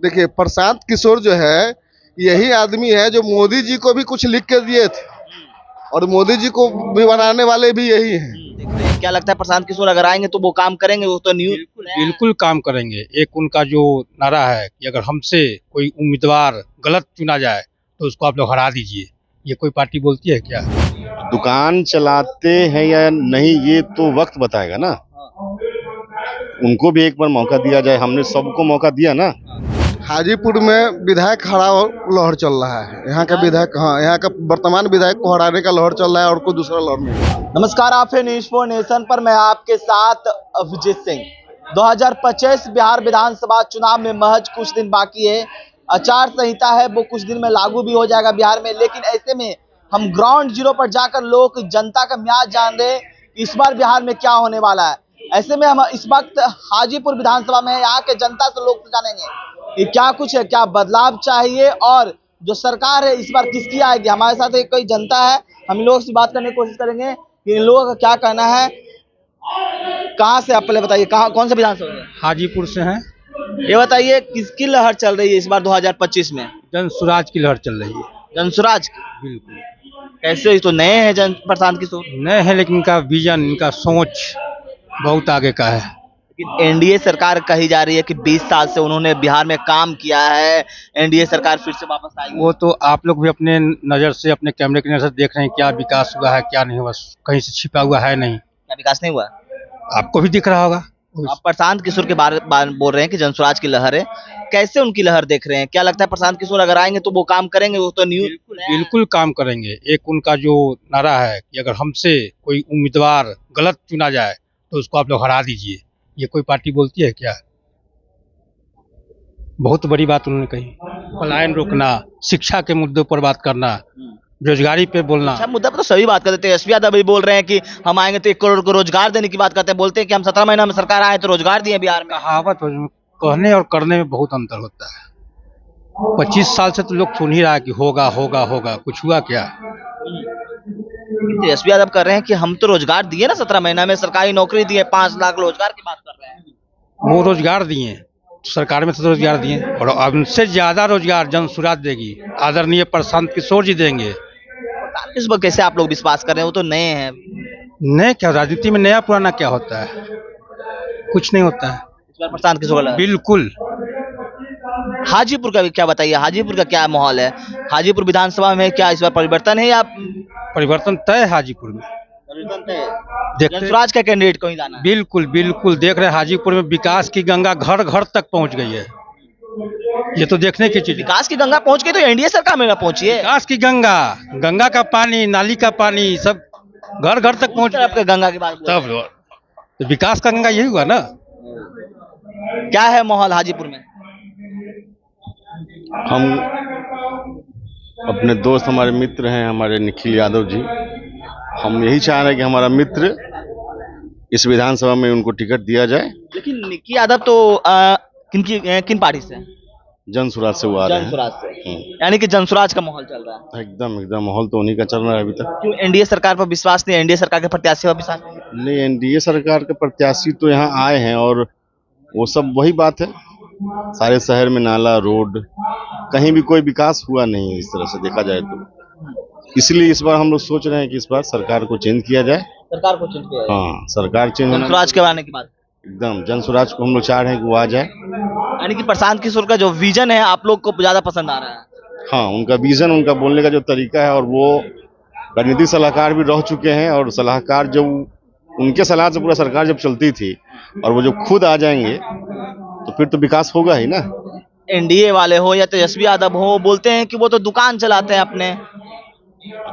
देखिए, प्रशांत किशोर जो है, यही आदमी है जो मोदी जी को भी कुछ लिख के दिए थे और मोदी जी को भी बनाने वाले भी यही हैं। देख रहे हैं क्या लगता है प्रशांत किशोर अगर आएंगे तो वो काम करेंगे? वो तो न्यूज बिल्कुल काम करेंगे। एक उनका जो नारा है कि अगर हमसे कोई उम्मीदवार गलत चुना जाए तो उसको आप लोग हरा दीजिए, ये कोई पार्टी बोलती है क्या? दुकान चलाते हैं या नहीं ये तो वक्त बताएगा ना। उनको भी एक बार मौका दिया जाए, हमने सबको मौका दिया ना। हाजीपुर में विधायक हराओ लहर चल रहा है। यहाँ का विधायक, हाँ, यहाँ का वर्तमान विधायक को हराने का लहर चल रहा है और कोई दूसरा लहर नहीं। नमस्कार, आप है न्यूज फॉर नेशन पर। मैं आपके साथ अभिजीत सिंह। 2025 बिहार विधानसभा चुनाव में महज कुछ दिन बाकी है। आचार संहिता है वो कुछ दिन में लागू भी हो जाएगा बिहार में, लेकिन ऐसे में हम ग्राउंड जीरो पर जाकर लोग जनता का मियाज जान रहे हैं कि इस बार बिहार में क्या होने वाला है। ऐसे में हम इस वक्त हाजीपुर विधानसभा में है। यहाँ के जनता से लोग जानेंगे कि क्या कुछ है, क्या बदलाव चाहिए और जो सरकार है इस बार किसकी आएगी। हमारे साथ एक कोई जनता है, हम लोगों से बात करने की कोशिश करेंगे कि इन लोगों का क्या कहना है। कहाँ से आप पहले बताइए, कहाँ कौन सा विधानसभा है? हाजीपुर से हैं। ये बताइए किसकी लहर चल रही है इस बार 2025 में? जन स्वराज की लहर चल रही है। जनसुराज की। बिल्कुल कैसे, ये तो नए हैं जन प्रशांत किशोर। नए हैं, लेकिन इनका विजन, इनका सोच बहुत आगे का है। लेकिन एनडीए सरकार कही जा रही है कि 20 साल से उन्होंने बिहार में काम किया है, एनडीए सरकार फिर से वापस आएगी। वो तो आप लोग भी अपने नज़र से, अपने कैमरे की नज़र से देख रहे हैं क्या विकास हुआ है क्या नहीं हुआ। कहीं से छिपा हुआ है नहीं। क्या विकास नहीं हुआ? आपको भी दिख रहा होगा। आप प्रशांत किशोर के बारे बोल रहे हैं कि जनसुराज की लहर है। कैसे उनकी लहर देख रहे हैं? क्या लगता है प्रशांत किशोर अगर आएंगे तो वो काम करेंगे? वो तो न्यूज बिल्कुल काम करेंगे। एक उनका जो नारा है कि अगर हमसे कोई उम्मीदवार गलत चुना जाए तो उसको आप लोग हरा दीजिए, ये कोई पार्टी बोलती है क्या? बहुत बड़ी बात उन्होंने कही। पलायन रोकना, शिक्षा के मुद्दों पर बात करना, बेरोजगारी पे बोलना। अच्छा मुद्दा पर तो सभी बात करते हैं। तेजस्वी यादव भी बोल रहे हैं कि हम आएंगे तो 1 करोड़ को रोजगार देने की बात करते हैं। बोलते हैं कि हम 17 महीना में सरकार आए तो रोजगार दिए बिहार में। कहावत हो, कहने और करने में बहुत अंतर होता है। 25 साल से तो लोग सुन ही रहा है कि होगा होगा होगा, कुछ हुआ क्या? तेजस्वी यादव कर रहे हैं कि हम तो रोजगार दिए ना, 17 महीना में सरकारी नौकरी दिए, 5 लाख रोजगार की बात कर रहे हैं। वो रोजगार दिए, सरकार में तो रोजगार दिए और अब उनसे ज्यादा रोजगार जन स्वराज देगी, आदरणीय प्रशांत किशोर जी देंगे। इस पर कैसे आप लोग विश्वास कर रहे हैं? वो तो नए हैं। नए क्या, राजनीति में नया पुराना क्या होता है? कुछ नहीं होता है। इस बार प्रशांत किशोर का बिल्कुल। हाजीपुर का भी क्या बताइए, हाजीपुर का क्या माहौल है? हाजीपुर विधानसभा में क्या इस बार परिवर्तन है या परिवर्तन तय है हाजीपुर में। देखते जनसुराज का कैंडिडेट को ही लाना है? बिल्कुल बिल्कुल देख रहे हैं हाजीपुर में विकास की गंगा घर घर तक पहुंच गई है। ये तो देखने की चीज है। विकास की गंगा पहुंच गई तो एनडीए सरकार में पहुंची है। विकास की गंगा, गंगा का पानी, नाली का पानी सब घर घर तक पहुंच आपके गंगा की बात तब तो विकास का गंगा यही हुआ ना। क्या है माहौल हाजीपुर में? हम अपने दोस्त, हमारे मित्र हैं, हमारे निखिल यादव जी, हम यही चाह रहे हैं कि हमारा मित्र इस विधानसभा में उनको टिकट दिया जाए। लेकिन निखिल यादव तो किन पार्टी से? जन स्वराज से वो आ रहे जनसुराज हैं। से। यानी कि जनसुराज का माहौल चल रहा है। एकदम एकदम माहौल तो उन्हीं का चल रहा है अभी तक। क्यों एनडीए सरकार पर विश्वास नहीं? एनडीए सरकार के प्रत्याशी पर विश्वास नहीं? नहीं, एनडीए सरकार के प्रत्याशी तो यहाँ आए हैं और वो सब वही बात है। सारे शहर में नाला, रोड, कहीं भी कोई विकास हुआ नहीं है इस तरह से देखा जाए तो। इसलिए इस बार हम लोग सोच रहे हैं कि इस बार सरकार को चेंज किया जाए। सरकार को चेंज किया जाए। हाँ, सरकार चेंज होना जनसुराज के आने की बात। एकदम। जन स्वराज को हम लोग चाह रहे हैं कि वो आ जाए। यानी कि प्रशांत किशोर का जो विजन है आप लोग को ज्यादा पसंद आ रहा है? हाँ, उनका विजन, उनका बोलने का जो तरीका है, और वो राजनीतिक सलाहकार भी रह चुके हैं और सलाहकार जब उनके सलाह से पूरा सरकार जब चलती थी और वो जब खुद आ जाएंगे तो फिर तो विकास होगा ही ना। एनडीए वाले हो या तेजस्वी यादव हो, बोलते हैं कि वो तो दुकान चलाते हैं अपने।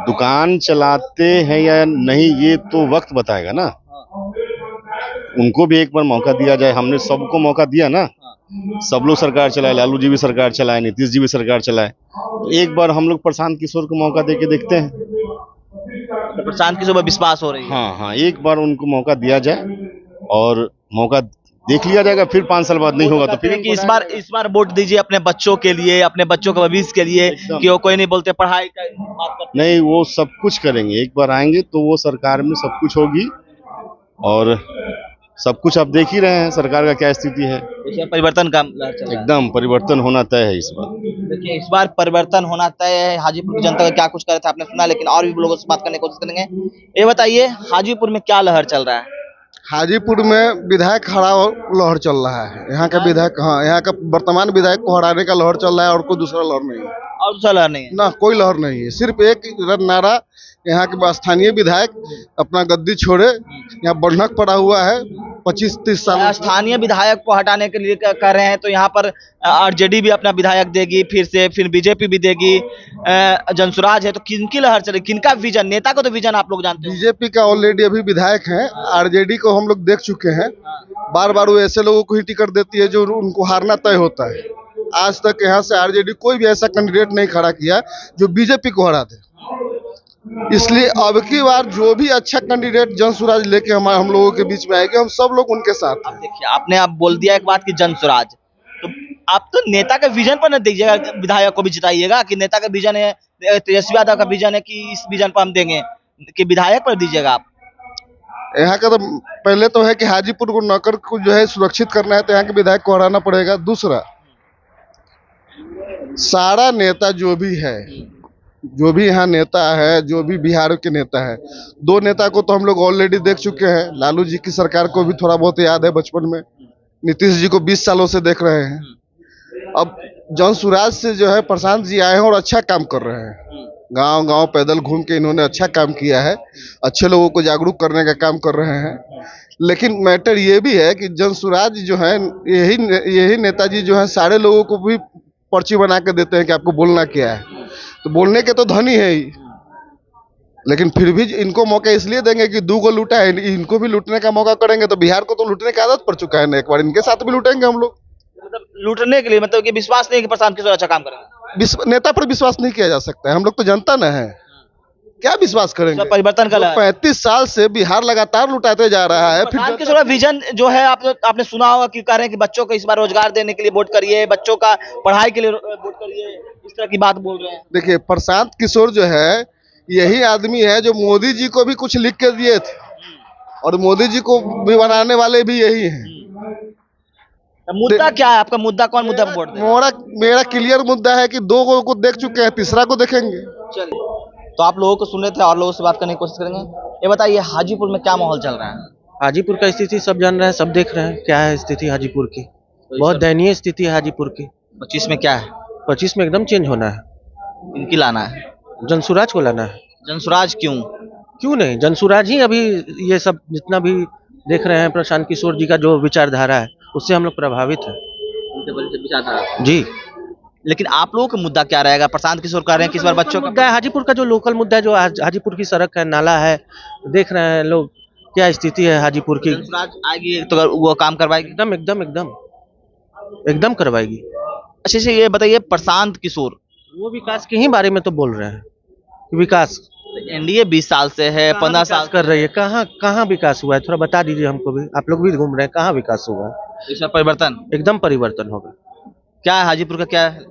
दुकान चलाते हैं या नहीं ये तो वक्त बताएगा ना। उनको भी एक बार मौका दिया जाए, हमने सबको मौका दिया ना। सब लोग सरकार चलाए, लालू जी भी सरकार चलाए, नीतीश जी भी सरकार चलाए, तो एक बार हम लोग प्रशांत किशोर को मौका दे के देखते हैं। तो प्रशांत किशोर पर विश्वास हो रही है? हाँ हाँ, एक बार उनको मौका दिया जाए और मौका देख लिया जाएगा। फिर 5 साल बाद नहीं होगा तो फिर कि इस बार वोट दीजिए अपने बच्चों के लिए, अपने बच्चों के भविष्य के लिए, कि वो कोई नहीं बोलते पढ़ाई का बात करते। नहीं, वो सब कुछ करेंगे। एक बार आएंगे तो वो सरकार में सब कुछ होगी और सब कुछ आप देख ही रहे हैं सरकार का क्या स्थिति है। इसमें परिवर्तन का लहर चल रहा है। एकदम परिवर्तन होना तय है इस बार। देखिए इस बार परिवर्तन होना तय है। हाजीपुर की जनता का क्या कुछ कर रहे थे आपने सुना, लेकिन और भी लोगों से बात करने की कोशिश करेंगे। ये बताइए हाजीपुर में क्या लहर चल रहा है? हाजीपुर में विधायक हरा लहर चल रहा है। यहाँ का विधायक, हाँ, यहाँ का वर्तमान विधायक को हराने का लहर चल रहा है और कोई दूसरा लहर नहीं है। और दूसरा लहर नहीं है? ना, कोई लहर नहीं है। सिर्फ एक नारा, यहाँ के स्थानीय विधायक अपना गद्दी छोड़े, यहाँ बंधक पड़ा हुआ है 25-30 साल। स्थानीय विधायक को हटाने के लिए कर रहे हैं, तो यहाँ पर आरजेडी भी अपना विधायक देगी, फिर बीजेपी भी देगी, जनसुराज है, तो किनकी लहर चले, किनका विजन? नेता को तो विजन आप लोग जानते हैं। बीजेपी का ऑलरेडी अभी विधायक है, आरजेडी को हम लोग देख चुके हैं। बार बार वो ऐसे लोगों को ही टिकट देती है जो उनको हारना तय होता है। आज तक यहाँ से आरजेडी कोई भी ऐसा कैंडिडेट नहीं खड़ा किया जो बीजेपी को हरा दे। इसलिए अब की बार जो भी अच्छा कैंडिडेट जनसुराज लेके हम लोगों के बीच में आएंगे, हम सब लोग उनके साथ अब देखिए आपने आप बोल दिया एक बात की जनसुराज, तो आप तो नेता के विजन पर न दीजिएगा, विधायक को भी जिताइएगा कि नेता का विजन है, तेजस्वी यादव का विजन है कि इस विजन पर हम देंगे, कि विधायक पर दीजिएगा आप। यहाँ का तो पहले तो है कि हाजीपुर को नौकर को जो है सुरक्षित करना है, तो यहाँ के विधायक को हराना पड़ेगा। दूसरा, सारा नेता जो भी यहाँ नेता है, जो भी बिहार के नेता है, दो नेता को तो हम लोग ऑलरेडी देख चुके हैं। लालू जी की सरकार को भी थोड़ा बहुत याद है बचपन में, नीतीश जी को 20 सालों से देख रहे हैं। अब जनसुराज से जो है प्रशांत जी आए हैं और अच्छा काम कर रहे हैं। गांव गांव पैदल घूम के इन्होंने अच्छा काम किया है, अच्छे लोगों को जागरूक करने का काम कर रहे हैं। लेकिन मैटर ये भी है कि जनसुराज जो है, यही नेताजी जो है सारे लोगों को भी पर्ची बना के देते हैं कि आपको बोलना क्या है। तो बोलने के तो धनी है ही, लेकिन फिर भी इनको मौका इसलिए देंगे कि 2 को लूटा है, इनको भी लूटने का मौका करेंगे। तो बिहार को तो लूटने की आदत पड़ चुका है ना, एक बार इनके साथ भी लूटेंगे हम लोग। मतलब लूटने के लिए, मतलब कि विश्वास नहीं कि प्रशांत किशोर अच्छा काम करेंगे। नेता पर विश्वास नहीं किया जा सकता है, हम लोग तो जनता न है, क्या विश्वास करेंगे? परिवर्तन का 35 साल से बिहार लगातार लुटाते जा रहा है। प्रशांत किशोर विजन जो है आपने सुना होगा कि कह रहे हैं कि बच्चों को इस बार रोजगार देने के लिए वोट करिए, बच्चों का पढ़ाई के लिए वोट करिए, इस तरह की बात बोल रहे हैं। देखिए, प्रशांत किशोर जो है यही आदमी है जो मोदी जी को भी कुछ लिख के दिए थे, और मोदी जी को भी बनाने वाले भी यही हैं। मुद्दा क्या है आपका? मुद्दा कौन मुद्दा पर वोट देगा? मेरा क्लियर मुद्दा है कि 2 को देख चुके हैं, तीसरा को देखेंगे। चलिए, तो आप लोगों को सुन रहे थे और लोगों से बात करने की कोशिश करेंगे। ये बताइए हाजीपुर में क्या माहौल चल रहा है? हाजीपुर का स्थिति सब जान रहे हैं, सब देख रहे हैं क्या है स्थिति हाजीपुर की। बहुत दयनीय स्थिति है हाजीपुर की। 25 में क्या है? 25 में एकदम चेंज होना है। इनकी लाना है, जनसुराज को लाना है। जनसुराज क्यों नहीं, जनसुराज ही अभी ये सब जितना भी देख रहे हैं प्रशांत किशोर जी का जो विचारधारा है उससे हम लोग प्रभावित हैं जी। लेकिन आप लोगों का मुद्दा क्या रहेगा? प्रशांत किशोर कह रहे हैं कि इस बार बच्चों का मुद्दा है, हाजीपुर का जो लोकल मुद्दा है, जो हाजीपुर की सड़क है, नाला है, देख रहे हैं लोग क्या स्थिति है हाजीपुर की। जनसुराज आएगी तो वो काम करवाएगी? एकदम करवाएगी। अच्छा, ये बताइए प्रशांत किशोर वो विकास के ही बारे में तो बोल रहे हैं, विकास। एनडीए 20 साल से है, 15 साल कर रही है, कहाँ विकास हुआ है? थोड़ा बता दीजिए हमको भी, आप लोग भी घूम रहे हैं, कहाँ विकास हुआ है? इसमें परिवर्तन, एकदम परिवर्तन होगा। क्या है हाजीपुर का? क्या है?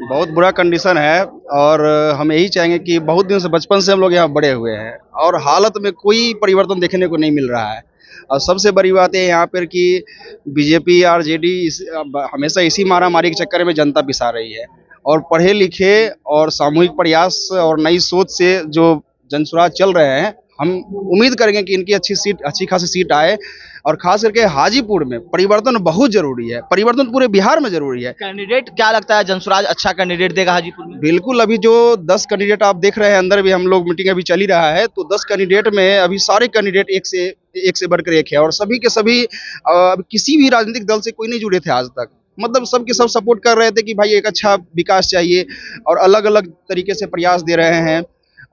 बहुत बुरा कंडीशन है, और हम यही चाहेंगे कि बहुत दिन से, बचपन से हम लोग यहाँ बड़े हुए हैं और हालत में कोई परिवर्तन देखने को नहीं मिल रहा है। और सबसे बड़ी बात है यहाँ पर कि बीजेपी आरजेडी हमेशा इसी मारामारी के चक्कर में जनता पिसा रही है, और पढ़े लिखे और सामूहिक प्रयास और नई सोच से जो जनसुराज चल रहे हैं, हम उम्मीद करेंगे कि इनकी अच्छी खासी सीट आए। और खास करके हाजीपुर में परिवर्तन बहुत जरूरी है, परिवर्तन पूरे बिहार में जरूरी है। कैंडिडेट क्या लगता है जनसुराज अच्छा कैंडिडेट देगा हाजीपुर में? बिल्कुल, अभी जो 10 कैंडिडेट आप देख रहे हैं, अंदर भी हम लोग मीटिंग अभी चल ही रहा है, तो 10 कैंडिडेट में अभी सारे कैंडिडेट एक से बढ़कर एक है, और सभी के सभी किसी भी राजनीतिक दल से कोई नहीं जुड़े थे आज तक। मतलब सबके सब सपोर्ट कर रहे थे कि भाई एक अच्छा विकास चाहिए, और अलग अलग तरीके से प्रयास दे रहे हैं।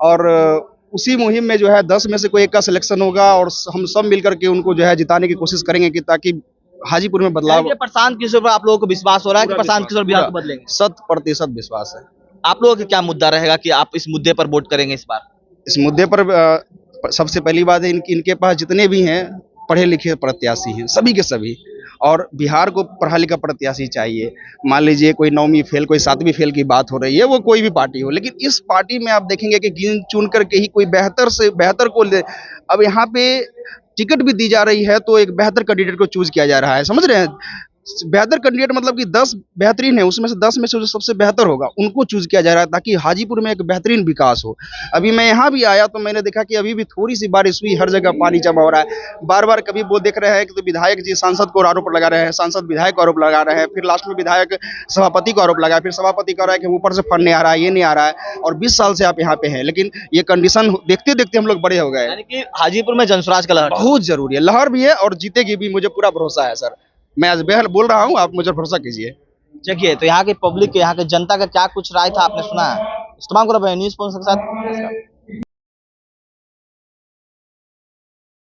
और उसी मुहिम में जो है 10 में से कोई एक का सिलेक्शन होगा, और हम सब मिलकर के उनको जो है जिताने की कोशिश करेंगे कि ताकि हाजीपुर में बदलाव। प्रशांत किशोर पर आप लोगों को विश्वास हो रहा है कि प्रशांत किशोर बिहार को बदलेंगे? 100% विश्वास है। आप लोगों का क्या मुद्दा रहेगा कि आप इस मुद्दे पर वोट करेंगे इस बार? इस मुद्दे पर सबसे पहली बात है, इनके पास जितने भी हैं पढ़े लिखे प्रत्याशी हैं, सभी के सभी, और बिहार को पढ़ा लिखा प्रत्याशी चाहिए। मान लीजिए कोई 9वीं फेल, कोई 7वीं फेल की बात हो रही है, वो कोई भी पार्टी हो, लेकिन इस पार्टी में आप देखेंगे कि गिन चुन करके ही कोई बेहतर से बेहतर को ले। अब यहाँ पे टिकट भी दी जा रही है तो एक बेहतर कैंडिडेट को चूज किया जा रहा है, समझ रहे हैं। बेहतर कैंडिडेट मतलब कि 10 बेहतरीन है, उसमें से 10 में से जो सबसे बेहतर होगा उनको चूज किया जा रहा है, ताकि हाजीपुर में एक बेहतरीन विकास हो। अभी मैं यहाँ भी आया तो मैंने देखा कि अभी भी थोड़ी सी बारिश हुई, हर जगह पानी जमा हो रहा है। बार बार कभी वो देख रहे हैं कि तो विधायक जी सांसद को आरोप लगा रहे हैं, सांसद विधायक को आरोप लगा रहे हैं, फिर लास्ट में विधायक सभापति को आरोप लगा, फिर सभापति कह रहा है कि ऊपर से फंड नहीं आ रहा है, ये नहीं आ रहा है, और 20 साल से आप यहाँ पे हैं, लेकिन ये कंडीशन देखते देखते हम लोग बड़े हो गए। यानी कि हाजीपुर में जनस्वराज का लहर बहुत जरूरी है, लहर भी है और जीतेगी भी, मुझे पूरा भरोसा है सर। मैं आज बेहद बोल रहा हूँ, आप मुझे भरोसा कीजिए। देखिए, तो यहाँ के पब्लिक, यहाँ के जनता का क्या कुछ राय था आपने सुना है। इस तमाम को न्यूज़ के साथ।